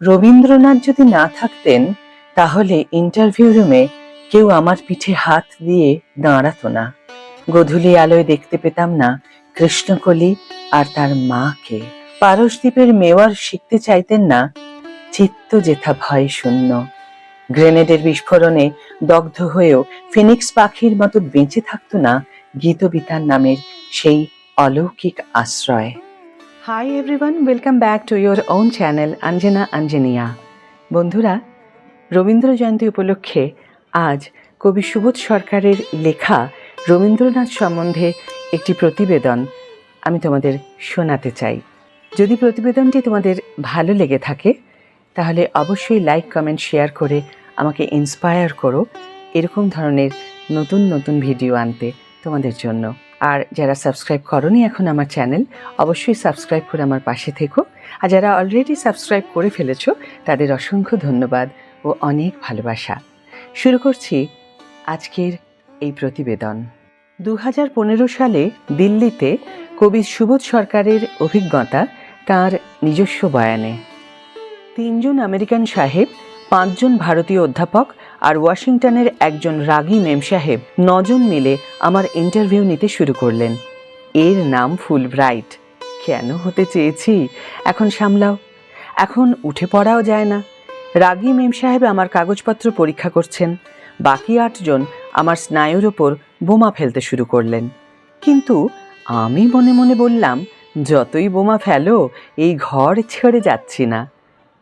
রবীন্দ্রনাথ যদি না থাকতেন তাহলে ইন্টারভিউ রুমে কেউ আমার পিঠে হাত দিয়ে দাঁড়াতো না। গোধূলি আলোয় দেখতে পেতাম না কৃষ্ণকলি আর তার মাকে। পারসদ্বীপের মেওয়ার শিখতে চাইতেন না, চিত্ত যেথা ভয় শূন্য। গ্রেনেডের বিস্ফোরণে দগ্ধ হয়েও ফিনিক্স পাখির মতো বেঁচে থাকতো না গীতবিতান নামের সেই অলৌকিক আশ্রয়। Hi everyone, welcome back to your own channel Anjana Anjania. বন্ধুরা, রবীন্দ্র জয়ন্তী উপলক্ষে আজ কবি সুবোধ সরকারের লেখা রবীন্দ্রনাথ সম্বন্ধে একটি প্রতিবেদন আমি তোমাদের শোনাতে চাই। যদি প্রতিবেদনটি তোমাদের ভালো লেগে থাকে তাহলে অবশ্যই লাইক, কমেন্ট, শেয়ার করে আমাকে ইন্সপায়ার করো এরকম ধরনের নতুন নতুন ভিডিও আনতে তোমাদের জন্য। আর যারা সাবস্ক্রাইব করোনি এখন আমার চ্যানেল, অবশ্যই সাবস্ক্রাইব করে আমার পাশে থেকো। আর যারা অলরেডি সাবস্ক্রাইব করে ফেলেছো তাদের অসংখ্য ধন্যবাদ ও অনেক ভালোবাসা। শুরু করছি আজকের এই প্রতিবেদন। 2015 সালে দিল্লিতে কবি সুবোধ সরকারের অভিজ্ঞতা তাঁর নিজস্ব বয়ানে। 3 জন আমেরিকান সাহেব, 5 জন ভারতীয় অধ্যাপক আর ওয়াশিংটনের একজন রাগী মেম সাহেব 9 জন মিলে আমার ইন্টারভিউ নিতে শুরু করলেন। এর নাম ফুলব্রাইট। কেন হতে চেয়েছি এখন সামলাও। এখন উঠে পড়াও যায় না। রাগী মেম সাহেব আমার কাগজপত্র পরীক্ষা করছেন। বাকি 8 জন আমার স্নায়ুর ওপর বোমা ফেলতে শুরু করলেন। কিন্তু আমি মনে মনে বললাম, যতই বোমা ফেলো এই ঘর ছেড়ে যাচ্ছি না।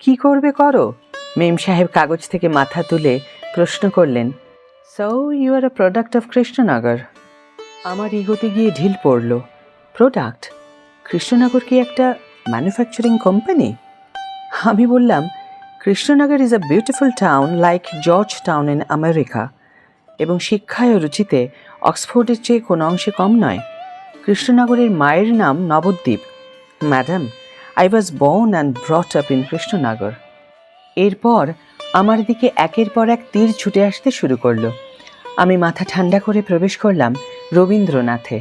কি করবে করো। মেম সাহেব কাগজ থেকে মাথা তুলে প্রশ্ন করলেন, so you are a product of Krishnanagar. আমার ইগোতে গিয়ে ঢিল পড়ল। প্রোডাক্ট? কৃষ্ণনগর কি একটা ম্যানুফ্যাকচারিং কোম্পানি? আমি বললাম, Krishnanagar is a beautiful town like George town in America, এবং শিক্ষায় ও রুচিতে অক্সফোর্ডের চেয়ে কোনো অংশে কম নয়। কৃষ্ণনগরের মায়ের নাম Nabadwip. Madam, I was born and brought up in Krishnanagar. এরপর আমার দিকে একের পর এক তীর ছুটে আসতে শুরু করলো। আমি মাথা ঠান্ডা করে প্রবেশ করলাম রবীন্দ্রনাথে।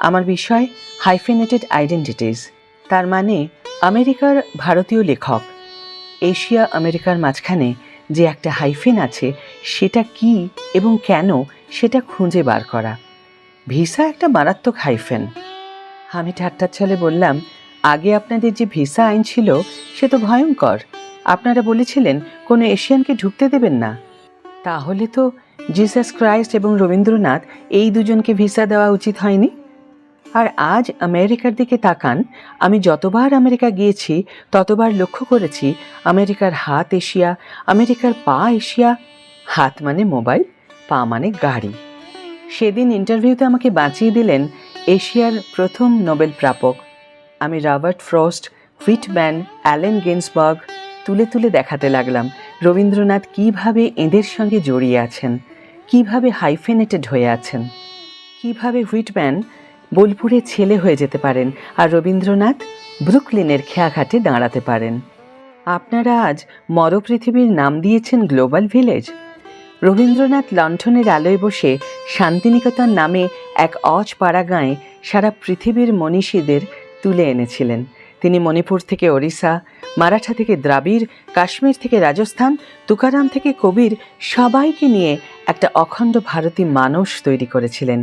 আমার বিষয় হাইফেনেটেড আইডেন্টিটিস, তার মানে আমেরিকার ভারতীয় লেখক। এশিয়া আমেরিকার মাঝখানে যে একটা হাইফেন আছে সেটা কি এবং কেন সেটা খুঁজে বার করা। ভিসা একটা মারাত্মক হাইফেন। আমি ঠাট্টার ছলে বললাম, আগে আপনাদের যে ভিসা আইন ছিল সে তো ভয়ঙ্কর। আপনারা বলেছিলেন কোনো এশিয়ানকে ঢুকতে দেবেন না। তাহলে তো জিসাস ক্রাইস্ট এবং রবীন্দ্রনাথ এই দুজনকে ভিসা দেওয়া উচিত হয়নি। আর আজ আমেরিকার দিকে তাকান। আমি যতবার আমেরিকা গিয়েছি ততবার লক্ষ্য করেছি আমেরিকার হাত এশিয়া, আমেরিকার পা এশিয়া। হাত মানে মোবাইল, পা মানে গাড়ি। সেদিন ইন্টারভিউতে আমাকে বাঁচিয়ে দিলেন এশিয়ার প্রথম নোবেল প্রাপক। আমি Robert Frost, Whitman, Allen Ginsberg তুলে তুলে দেখাতে লাগলাম রবীন্দ্রনাথ কিভাবে এদের সঙ্গে জড়িয়ে আছেন, কিভাবে হাইফেনেটেড হয়ে আছেন, কিভাবে হুইটম্যান বোলপুরে ছেলে হয়ে যেতে পারেন আর রবীন্দ্রনাথ ব্রুকলিনের খেয়াঘাটে দাঁড়াতে পারেন। আপনারা আজ মরপৃথিবীর নাম দিয়েছেন গ্লোবাল ভিলেজ। রবীন্দ্রনাথ লণ্ঠনের আলোয় বসে শান্তিনিকেতন নামে এক অজপাড়া গাঁয়ে সারা পৃথিবীর মনীষীদের তুলে এনেছিলেন। তিনি মণিপুর থেকে ওড়িশা, মারাঠা থেকে দ্রাবিড়, কাশ্মীর থেকে রাজস্থান, তুকারাম থেকে কবির সবাইকে নিয়ে একটা অখণ্ড ভারতী মানস তৈরি করেছিলেন।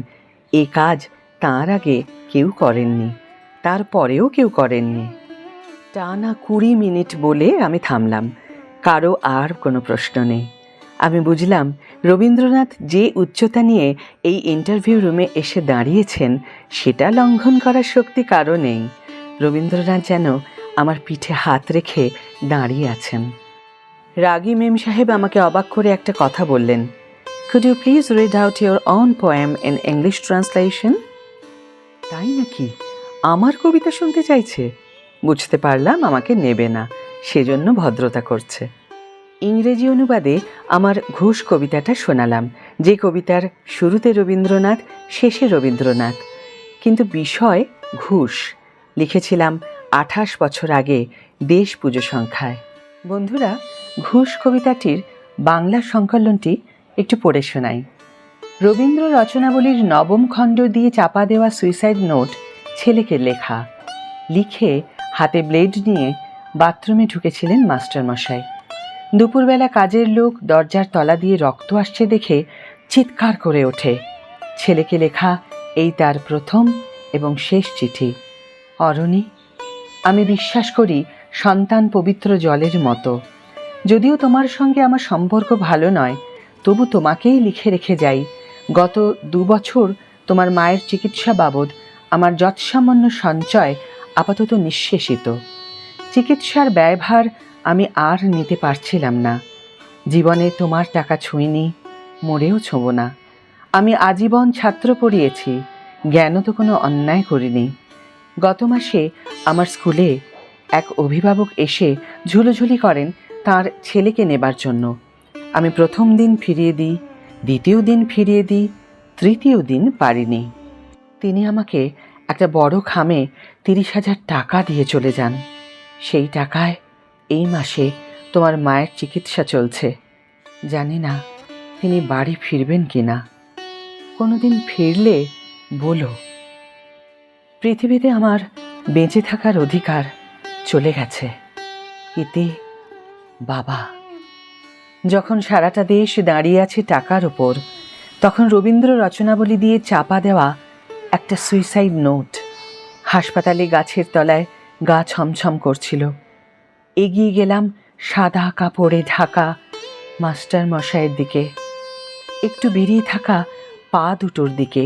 এই কাজ তাঁর আগে কেউ করেননি, তারপরেও কেউ করেননি। টানা 20 মিনিট বলে আমি থামলাম। কারো আর কোনো প্রশ্ন নেই। আমি বুঝলাম রবীন্দ্রনাথ যে উচ্চতা নিয়ে এই ইন্টারভিউ রুমে এসে দাঁড়িয়েছেন সেটা লঙ্ঘন করার শক্তি কারো নেই। রবীন্দ্রনাথ যেন আমার পিঠে হাত রেখে দাঁড়িয়ে আছেন। রাগী মেম সাহেব আমাকে অবাক করে একটা কথা বললেন, could you please read out your own poem in English translation? তাই নাকি? আমার কবিতা শুনতে চাইছে। বুঝতে পারলাম আমাকে নেবে না, সেজন্য ভদ্রতা করছে। ইংরেজি অনুবাদে আমার ঘুষ কবিতাটা শোনালাম, যে কবিতার শুরুতে রবীন্দ্রনাথ, শেষে রবীন্দ্রনাথ, কিন্তু বিষয় ঘুষ। লিখেছিলাম 28 বছর আগে দেশ পুজো সংখ্যায়। বন্ধুরা, ঘুষ কবিতাটির বাংলা সংকলনটি একটু পড়ে শোনাই। রবীন্দ্র রচনাবলীর 9ম খণ্ড দিয়ে চাপা দেওয়া সুইসাইড নোট ছেলেকে লেখা। লিখে হাতে ব্লেড নিয়ে বাথরুমে ঢুকেছিলেন মাস্টারমশাই। দুপুরবেলা কাজের লোক দরজার তলা দিয়ে রক্ত আসছে দেখে চিৎকার করে ওঠে। ছেলেকে লেখা এই তার প্রথম এবং শেষ চিঠি। অরণি, আমি বিশ্বাস করি সন্তান পবিত্র জলের মতো। যদিও তোমার সঙ্গে আমার সম্পর্ক ভালো নয়, তবু তোমাকেই লিখে রেখে যাই, গত 2 বছর তোমার মায়ের চিকিৎসা বাবদ আমার যৎসামান্য সঞ্চয় আপাতত নিঃশেষিত। চিকিৎসার ব্যয়ভার আমি আর নিতে পারছিলাম না। জীবনে তোমার টাকা ছুঁইনি, মরেও ছোঁব না। আমি আজীবন ছাত্র পড়িয়েছি, জ্ঞানও তো কোনো অন্যায় করিনি। গত মাসে আমার স্কুলে এক অভিভাবক এসে ঝুলোঝুলি করেন তার ছেলেকে নেবার জন্য। আমি প্রথম দিন ফিরিয়ে দিই, দ্বিতীয় দিন ফিরিয়ে দিই, তৃতীয় দিন পারিনি। তিনি আমাকে একটা বড় খামে 30,000 টাকা দিয়ে চলে যান। সেই টাকায় এই মাসে তোমার মায়ের চিকিৎসা চলছে। জানি না তিনি বাড়ি ফিরবেন কিনা। কোনোদিন ফিরলে বলো। পৃথিবীতে আমার বেঁচে থাকার অধিকার চলে গেছে। ইতি, বাবা। যখন সারাটা দেশ দাঁড়িয়ে আছে টাকার ওপর, তখন রবীন্দ্র রচনাবলী দিয়ে চাপা দেওয়া একটা সুইসাইড নোট হাসপাতালে গাছের তলায় গা ছমছম করছিল। এগিয়ে গেলাম সাদা কাপড়ে ঢাকা মাস্টার মশাইয়ের দিকে, একটু বেরিয়ে থাকা পা দুটোর দিকে।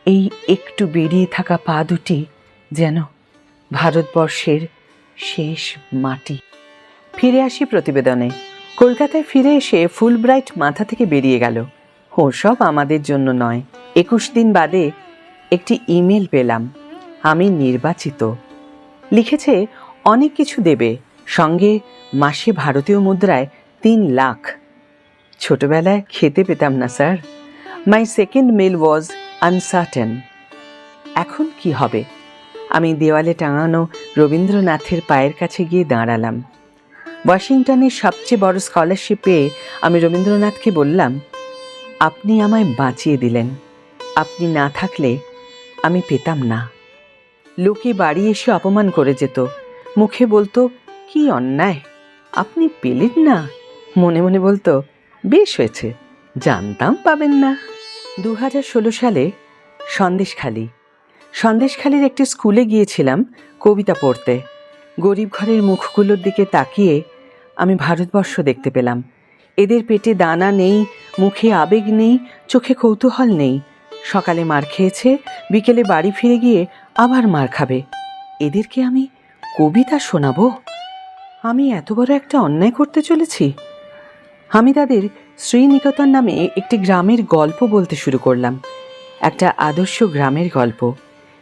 এই একটু বেরিয়ে থাকা পা দুটি যেন ভারতবর্ষের শেষ মাটি। ফিরে আসি প্রতিবেদনে। কলকাতায় ফিরে এসে ফুলব্রাইট মাথা থেকে বেরিয়ে গেল। ওসব আমাদের জন্য নয়। 21 দিন বাদে একটি ইমেল পেলাম, আমি নির্বাচিত। লিখেছে অনেক কিছু দেবে, সঙ্গে মাসে ভারতীয় মুদ্রায় 3 লাখ। ছোটবেলায় খেতে পেতাম না sir. My second meal was uncertain. এখন কি হবে? আমি দেওয়ালে টাঙানো রবীন্দ্রনাথের পায়ের কাছে গিয়ে দাঁড়ালাম। ওয়াশিংটনের সবচেয়ে বড় স্কলারশিপ পেয়ে আমি রবীন্দ্রনাথকে বললাম, আপনি আমায় বাঁচিয়ে দিলেন। আপনি না থাকলে আমি পেতাম না। লোকে বাড়ি এসে অপমান করে যেত, মুখে বলতো কি অন্যায়, আপনি পেলেন না। মনে মনে বলতো বেশ হয়েছে, জানতাম পাবেন না। 2016 সালে সন্দেশখালির একটি স্কুলে গিয়েছিলাম কবিতা পড়তে। গরিব ঘরের মুখগুলোর দিকে তাকিয়ে আমি ভারতবর্ষ দেখতে পেলাম। এদের পেটে দানা নেই, মুখে আবেগ নেই, চোখে কৌতূহল নেই। সকালে মার খেয়েছে, বিকেলে বাড়ি ফিরে গিয়ে আবার মার খাবে। এদেরকে আমি কবিতা শোনাবো? আমি এত বড় একটা অন্যায় করতে চলেছি। আমি তাদের শ্রীনিকেতন নামে একটি গ্রামের গল্প বলতে শুরু করলাম। একটা আদর্শ গ্রামের গল্প।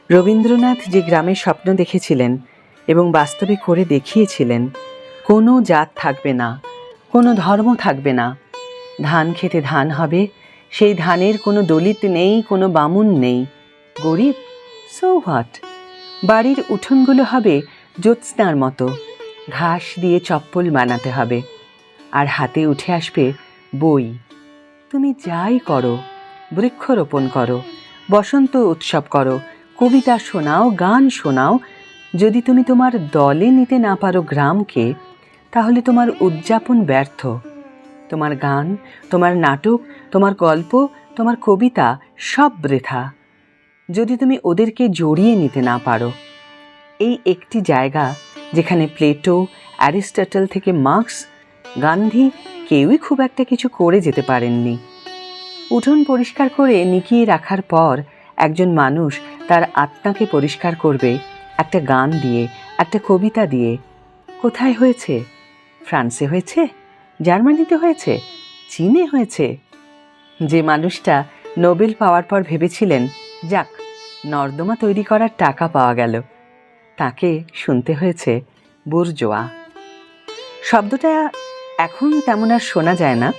রবীন্দ্রনাথ যে গ্রামের স্বপ্ন দেখেছিলেন এবং বাস্তবে করে দেখিয়েছিলেন, কোনো জাত থাকবে না, কোনো ধর্ম থাকবে না। ধান খেতে ধান হবে, সেই ধানের কোনো দলিত নেই, কোনো বামুন নেই। গরিব, সো হোয়াট। বাড়ির উঠোনগুলো হবে জ্যোৎস্নার মতো, ঘাস দিয়ে চপ্পল বানাতে হবে, আর হাতে উঠে আসবে বই। তুমি যাই করো, বৃক্ষরোপণ করো, বসন্ত উৎসব করো, কবিতা শোনাও, গান শোনাও, যদি তুমি তোমার দলে নিতে না পারো গ্রামকে, তাহলে তোমার উদযাপন ব্যর্থ। তোমার গান, তোমার নাটক, তোমার গল্প, তোমার কবিতা সব বৃথা, যদি তুমি ওদেরকে জড়িয়ে নিতে না পারো। এই একটি জায়গা যেখানে প্লেটো, অ্যারিস্টটল থেকে মার্কস, গান্ধী কেউই খুব একটা কিছু করে যেতে পারেননি। উঠোন পরিষ্কার করে নিকিয়ে রাখার পর একজন মানুষ তার আত্মাকে পরিষ্কার করবে একটা গান দিয়ে, একটা কবিতা দিয়ে। কোথায় হয়েছে? ফ্রান্সে হয়েছে, জার্মানিতে হয়েছে, চীনে হয়েছে। যে মানুষটা নোবেল পাওয়ার পর ভেবেছিলেন, যাক, নর্দমা তৈরি করার টাকা পাওয়া গেল, তাকে শুনতে হয়েছে বুর্জোয়া। শব্দটা এখন তেমন আর শোনা যায় না।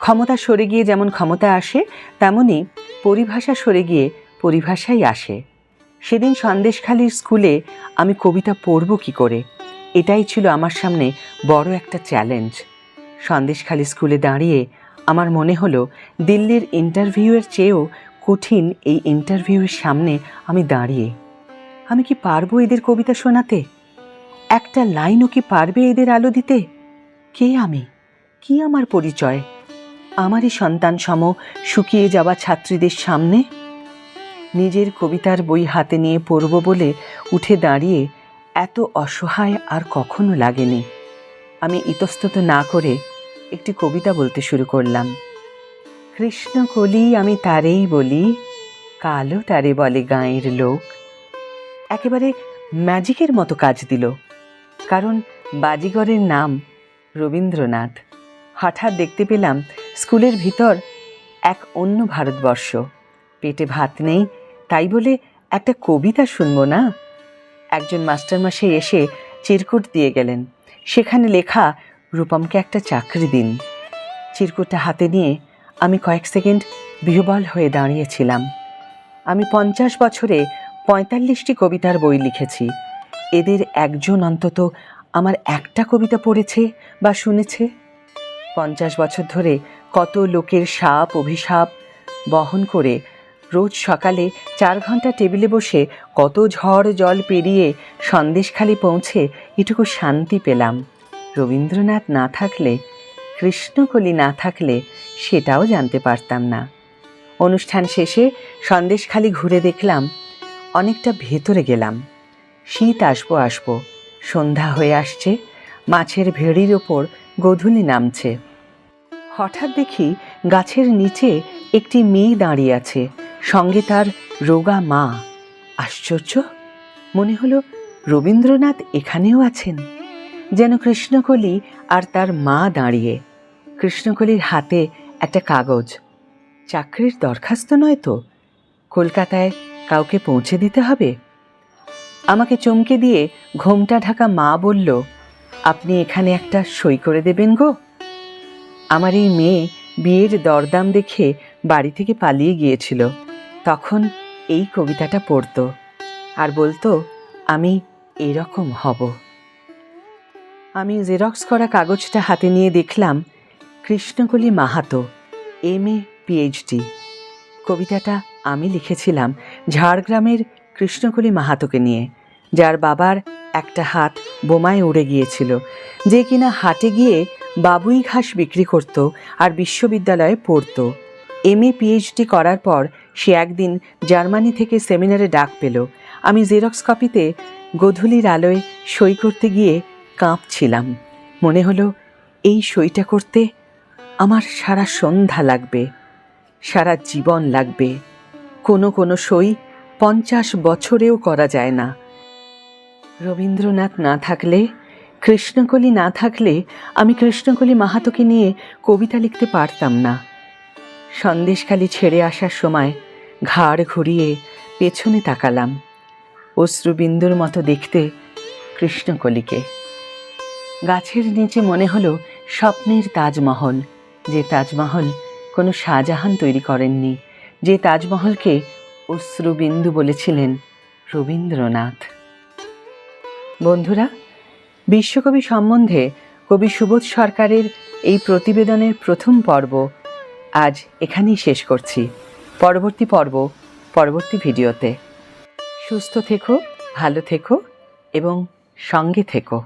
ক্ষমতা সরে গিয়ে যেমন ক্ষমতা আসে, তেমনি পরিভাষা সরে গিয়ে পরিভাষাই আসে। সেদিন সন্দেশখালির স্কুলে আমি কবিতা পড়ব কি করে, এটাই ছিল আমার সামনে বড় একটা চ্যালেঞ্জ। সন্দেশখালি স্কুলে দাঁড়িয়ে আমার মনে হলো দিল্লির ইন্টারভিউয়ের চেয়েও কঠিন এই ইন্টারভিউয়ের সামনে আমি দাঁড়িয়ে। আমি কি পারবো এদের কবিতা শোনাতে? একটা লাইনও কি পারবে এদের আলো দিতে? কে আমি? কি আমার পরিচয়? আমারই সন্তান সম শুকিয়ে যাওয়া ছাত্রীদের সামনে নিজের কবিতার বই হাতে নিয়ে পড়ব বলে উঠে দাঁড়িয়ে এত অসহায় আর কখনো লাগেনি। আমি ইতস্তত না করে একটি কবিতা বলতে শুরু করলাম। কৃষ্ণ কলি আমি তারেই বলি, কালো তারে বলে গাঁয়ের লোক। একেবারে ম্যাজিকের মতো কাজ দিল, কারণ বাজিগরের নাম রবীন্দ্রনাথ। হঠাৎ দেখতে পেলাম স্কুলের ভিতর এক অন্য ভারতবর্ষ। পেটে ভাত নেই, তাই বলে একটা কবিতা শুনবো না? একজন মাস্টারমশাই এসে চিরকুট দিয়ে গেলেন, সেখানে লেখা রূপমকে একটা চাকরি দিন। চিরকুটটা হাতে নিয়ে আমি কয়েক সেকেন্ড বিহ্বল হয়ে দাঁড়িয়েছিলাম। আমি 50 বছরে 45টি কবিতার বই লিখেছি। এদের একজন অন্তত আমার একটা কবিতা পড়েছে বা শুনেছে? 50 বছর ধরে কত লোকের শাপ অভিশাপ বহন করে রোজ সকালে 4 ঘন্টা টেবিলে বসে কত ঝড় জল পেরিয়ে সন্দেশখালি পৌঁছে এটুকু শান্তি পেলাম। রবীন্দ্রনাথ না থাকলে, কৃষ্ণকলি না থাকলে সেটাও জানতে পারতাম না। অনুষ্ঠান শেষে সন্দেশখালি ঘুরে দেখলাম, অনেকটা ভেতরে গেলাম। শীত আসবো, সন্ধ্যা হয়ে আসছে, মাছের ভেড়ির ওপর গোধূলি নামছে। হঠাৎ দেখি গাছের নিচে একটি মেয়ে দাঁড়িয়ে আছে, সঙ্গে তার রোগা মা। আশ্চর্য, মনে হলো রবীন্দ্রনাথ এখানেও আছেন। যেন কৃষ্ণকলি আর তার মা দাঁড়িয়ে। কৃষ্ণকলির হাতে একটা কাগজ। চাকরির দরখাস্ত নয় তো? কলকাতায় কাউকে পৌঁছে দিতে হবে। আমাকে চমকে দিয়ে ঘোমটা ঢাকা মা বলল, আপনি এখানে একটা সই করে দেবেন গো। আমার এই মেয়ে বিয়ের দরদাম দেখে বাড়ি থেকে পালিয়ে গিয়েছিল। তখন এই কবিতাটা পড়তো আর বলতো, আমি এরকম হব। আমি জেরক্স করা কাগজটা হাতে নিয়ে দেখলাম, কৃষ্ণকলি মাহাতো, MA PhD। কবিতাটা আমি লিখেছিলাম ঝাড়গ্রামের কৃষ্ণকলি মাহাতোকে নিয়ে, যার বাবার একটা হাত বোমায় উড়ে গিয়েছিল, যে কিনা হাটে গিয়ে বাবুই ঘাস বিক্রি করত আর বিশ্ববিদ্যালয়ে পড়ত। MA PhD করার পর সে একদিন জার্মানি থেকে সেমিনারে ডাক পেল। আমি জেরক্স কপিতে গোধূলির আলোয় সই করতে গিয়ে কাঁপছিলাম। মনে হলো এই সইটা করতে আমার সারা সন্ধ্যা লাগবে, সারা জীবন লাগবে। কোনো সই 50 বছরেও করা যায় না। রবীন্দ্রনাথ না থাকলে, কৃষ্ণকলি না থাকলে আমি কৃষ্ণকলি মাহাতোকে নিয়ে কবিতা লিখতে পারতাম না। সন্দেশখালি ছেড়ে আসার সময় ঘাড় ঘুরিয়ে পেছনে তাকালাম, অশ্রুবিন্দুর মতো দেখতে কৃষ্ণকলিকে। গাছের নিচে মনে হলো স্বপ্নের তাজমহল, যে তাজমহল কোনো শাহজাহান তৈরি করেননি, যে তাজমহলকে অশ্রুবিন্দু বলেছিলেন রবীন্দ্রনাথ। বন্ধুরা, বিশ্বকবি সম্বন্ধে কবি সুবোধ সরকারের এই প্রতিবেদনের প্রথম পর্ব আজ এখানেই শেষ করছি। পরবর্তী পর্ব পরবর্তী ভিডিওতে। সুস্থ থেকো, ভালো থেকো এবং সঙ্গে থেকো।